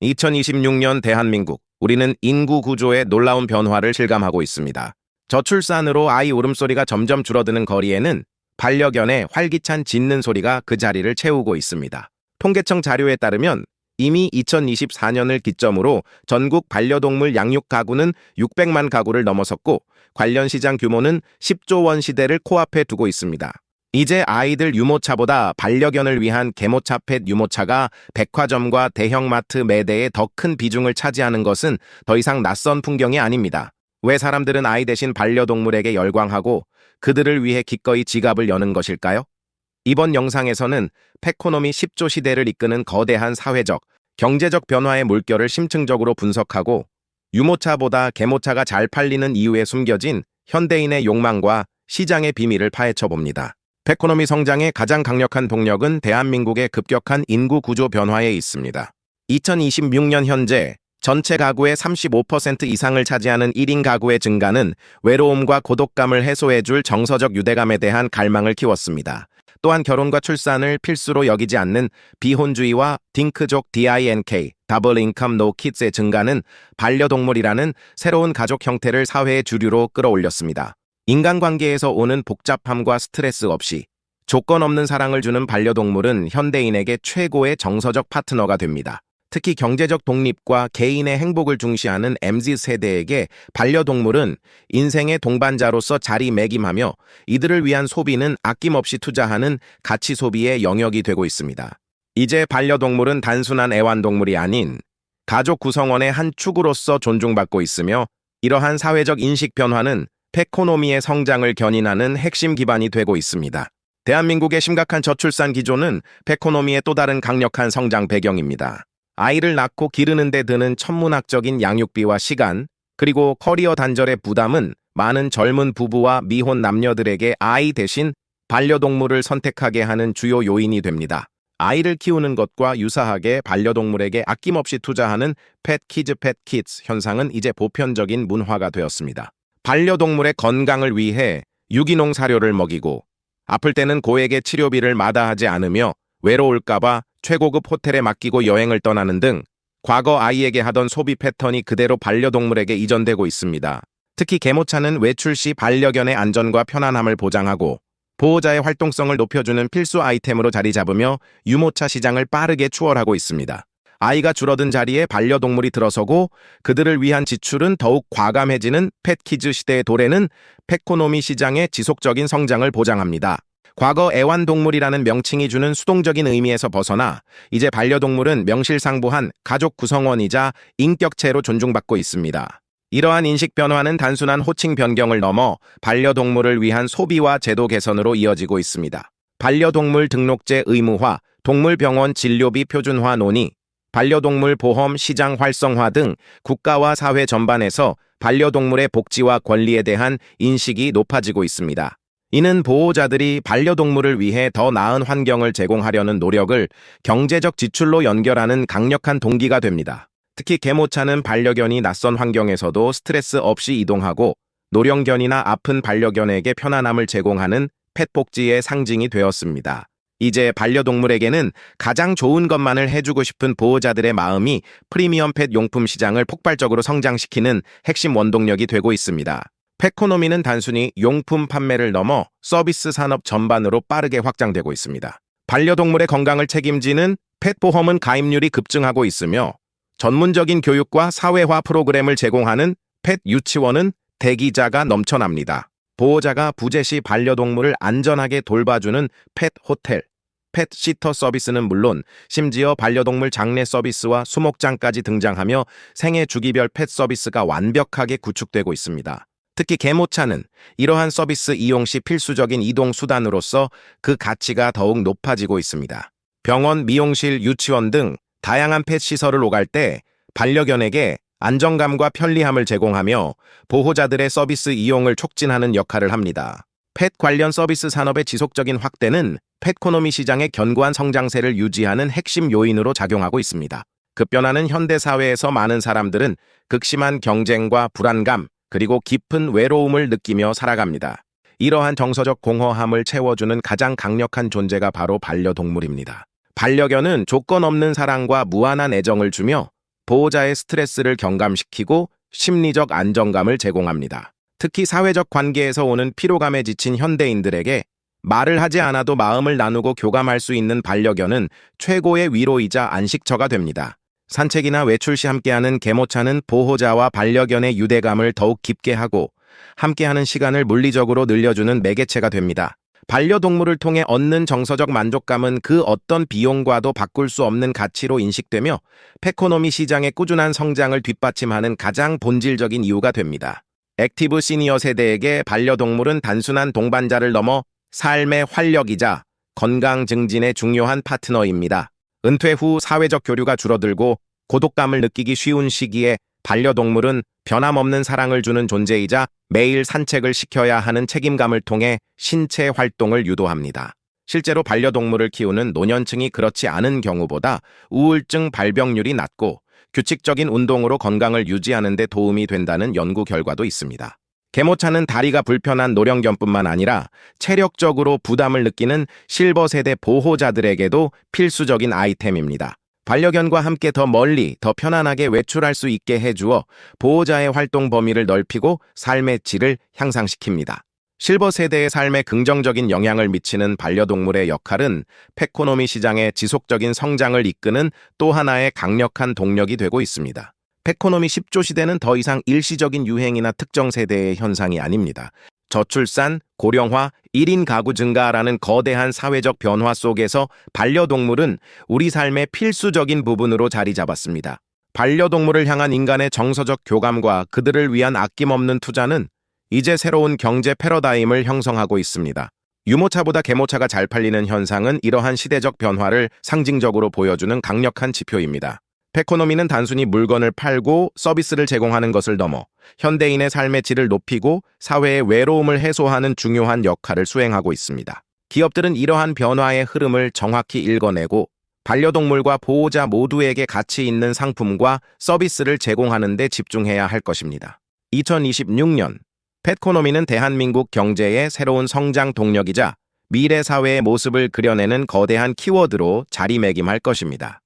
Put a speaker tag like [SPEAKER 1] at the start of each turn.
[SPEAKER 1] 2026년 대한민국, 우리는 인구 구조의 놀라운 변화를 실감하고 있습니다. 저출산으로 아이 울음소리가 점점 줄어드는 거리에는 반려견의 활기찬 짖는 소리가 그 자리를 채우고 있습니다. 통계청 자료에 따르면 이미 2024년을 기점으로 전국 반려동물 양육 가구는 600만 가구를 넘어섰고 관련 시장 규모는 10조 원 시대를 코앞에 두고 있습니다. 이제 아이들 유모차보다 반려견을 위한 개모차 펫 유모차가 백화점과 대형마트 매대에 더 큰 비중을 차지하는 것은 더 이상 낯선 풍경이 아닙니다. 왜 사람들은 아이 대신 반려동물에게 열광하고 그들을 위해 기꺼이 지갑을 여는 것일까요? 이번 영상에서는 펫코노미 10조 시대를 이끄는 거대한 사회적, 경제적 변화의 물결을 심층적으로 분석하고 유모차보다 개모차가 잘 팔리는 이유에 숨겨진 현대인의 욕망과 시장의 비밀을 파헤쳐 봅니다. 펫코노미 성장의 가장 강력한 동력은 대한민국의 급격한 인구 구조 변화에 있습니다. 2026년 현재 전체 가구의 35% 이상을 차지하는 1인 가구의 증가는 외로움과 고독감을 해소해줄 정서적 유대감에 대한 갈망을 키웠습니다. 또한 결혼과 출산을 필수로 여기지 않는 비혼주의와 딩크족 DINK, 더블 인컴 노 키즈의 증가는 반려동물이라는 새로운 가족 형태를 사회의 주류로 끌어올렸습니다. 인간관계에서 오는 복잡함과 스트레스 없이 조건 없는 사랑을 주는 반려동물은 현대인에게 최고의 정서적 파트너가 됩니다. 특히 경제적 독립과 개인의 행복을 중시하는 MZ세대에게 반려동물은 인생의 동반자로서 자리매김하며 이들을 위한 소비는 아낌없이 투자하는 가치 소비의 영역이 되고 있습니다. 이제 반려동물은 단순한 애완동물이 아닌 가족 구성원의 한 축으로서 존중받고 있으며 이러한 사회적 인식 변화는 펫코노미의 성장을 견인하는 핵심 기반이 되고 있습니다. 대한민국의 심각한 저출산 기조는 펫코노미의 또 다른 강력한 성장 배경입니다. 아이를 낳고 기르는 데 드는 천문학적인 양육비와 시간, 그리고 커리어 단절의 부담은 많은 젊은 부부와 미혼 남녀들에게 아이 대신 반려동물을 선택하게 하는 주요 요인이 됩니다. 아이를 키우는 것과 유사하게 반려동물에게 아낌없이 투자하는 펫 키즈 현상은 이제 보편적인 문화가 되었습니다. 반려동물의 건강을 위해 유기농 사료를 먹이고 아플 때는 고액의 치료비를 마다하지 않으며 외로울까봐 최고급 호텔에 맡기고 여행을 떠나는 등 과거 아이에게 하던 소비 패턴이 그대로 반려동물에게 이전되고 있습니다. 특히 개모차는 외출 시 반려견의 안전과 편안함을 보장하고 보호자의 활동성을 높여주는 필수 아이템으로 자리 잡으며 유모차 시장을 빠르게 추월하고 있습니다. 아이가 줄어든 자리에 반려동물이 들어서고 그들을 위한 지출은 더욱 과감해지는 펫키즈 시대의 도래는 펫코노미 시장의 지속적인 성장을 보장합니다. 과거 애완동물이라는 명칭이 주는 수동적인 의미에서 벗어나 이제 반려동물은 명실상부한 가족 구성원이자 인격체로 존중받고 있습니다. 이러한 인식 변화는 단순한 호칭 변경을 넘어 반려동물을 위한 소비와 제도 개선으로 이어지고 있습니다. 반려동물 등록제 의무화, 동물병원 진료비 표준화 논의, 반려동물 보험 시장 활성화 등 국가와 사회 전반에서 반려동물의 복지와 권리에 대한 인식이 높아지고 있습니다. 이는 보호자들이 반려동물을 위해 더 나은 환경을 제공하려는 노력을 경제적 지출로 연결하는 강력한 동기가 됩니다. 특히 개모차는 반려견이 낯선 환경에서도 스트레스 없이 이동하고 노령견이나 아픈 반려견에게 편안함을 제공하는 펫복지의 상징이 되었습니다. 이제 반려동물에게는 가장 좋은 것만을 해주고 싶은 보호자들의 마음이 프리미엄 펫 용품 시장을 폭발적으로 성장시키는 핵심 원동력이 되고 있습니다. 펫코노미는 단순히 용품 판매를 넘어 서비스 산업 전반으로 빠르게 확장되고 있습니다. 반려동물의 건강을 책임지는 펫보험은 가입률이 급증하고 있으며 전문적인 교육과 사회화 프로그램을 제공하는 펫 유치원은 대기자가 넘쳐납니다. 보호자가 부재 시 반려동물을 안전하게 돌봐주는 펫 호텔, 펫 시터 서비스는 물론 심지어 반려동물 장례 서비스와 수목장까지 등장하며 생애 주기별 펫 서비스가 완벽하게 구축되고 있습니다. 특히 개모차는 이러한 서비스 이용 시 필수적인 이동 수단으로서 그 가치가 더욱 높아지고 있습니다. 병원, 미용실, 유치원 등 다양한 펫 시설을 오갈 때 반려견에게 안정감과 편리함을 제공하며 보호자들의 서비스 이용을 촉진하는 역할을 합니다. 펫 관련 서비스 산업의 지속적인 확대는 펫코노미 시장의 견고한 성장세를 유지하는 핵심 요인으로 작용하고 있습니다. 급변하는 현대 사회에서 많은 사람들은 극심한 경쟁과 불안감, 그리고 깊은 외로움을 느끼며 살아갑니다. 이러한 정서적 공허함을 채워주는 가장 강력한 존재가 바로 반려동물입니다. 반려견은 조건 없는 사랑과 무한한 애정을 주며 보호자의 스트레스를 경감시키고 심리적 안정감을 제공합니다. 특히 사회적 관계에서 오는 피로감에 지친 현대인들에게 말을 하지 않아도 마음을 나누고 교감할 수 있는 반려견은 최고의 위로이자 안식처가 됩니다. 산책이나 외출 시 함께하는 개모차는 보호자와 반려견의 유대감을 더욱 깊게 하고 함께하는 시간을 물리적으로 늘려주는 매개체가 됩니다. 반려동물을 통해 얻는 정서적 만족감은 그 어떤 비용과도 바꿀 수 없는 가치로 인식되며 페코노미 시장의 꾸준한 성장을 뒷받침하는 가장 본질적인 이유가 됩니다. 액티브 시니어 세대에게 반려동물은 단순한 동반자를 넘어 삶의 활력이자 건강 증진의 중요한 파트너입니다. 은퇴 후 사회적 교류가 줄어들고 고독감을 느끼기 쉬운 시기에 반려동물은 변함없는 사랑을 주는 존재이자 매일 산책을 시켜야 하는 책임감을 통해 신체 활동을 유도합니다. 실제로 반려동물을 키우는 노년층이 그렇지 않은 경우보다 우울증 발병률이 낮고 규칙적인 운동으로 건강을 유지하는 데 도움이 된다는 연구 결과도 있습니다. 개모차는 다리가 불편한 노령견뿐만 아니라 체력적으로 부담을 느끼는 실버 세대 보호자들에게도 필수적인 아이템입니다. 반려견과 함께 더 멀리, 더 편안하게 외출할 수 있게 해주어 보호자의 활동 범위를 넓히고 삶의 질을 향상시킵니다. 실버 세대의 삶에 긍정적인 영향을 미치는 반려동물의 역할은 페코노미 시장의 지속적인 성장을 이끄는 또 하나의 강력한 동력이 되고 있습니다. 페코노미 10조 시대는 더 이상 일시적인 유행이나 특정 세대의 현상이 아닙니다. 저출산, 고령화, 1인 가구 증가라는 거대한 사회적 변화 속에서 반려동물은 우리 삶의 필수적인 부분으로 자리 잡았습니다. 반려동물을 향한 인간의 정서적 교감과 그들을 위한 아낌없는 투자는 이제 새로운 경제 패러다임을 형성하고 있습니다. 유모차보다 개모차가 잘 팔리는 현상은 이러한 시대적 변화를 상징적으로 보여주는 강력한 지표입니다. 페코노미는 단순히 물건을 팔고 서비스를 제공하는 것을 넘어 현대인의 삶의 질을 높이고 사회의 외로움을 해소하는 중요한 역할을 수행하고 있습니다. 기업들은 이러한 변화의 흐름을 정확히 읽어내고 반려동물과 보호자 모두에게 가치 있는 상품과 서비스를 제공하는 데 집중해야 할 것입니다. 2026년, 페코노미는 대한민국 경제의 새로운 성장 동력이자 미래 사회의 모습을 그려내는 거대한 키워드로 자리매김할 것입니다.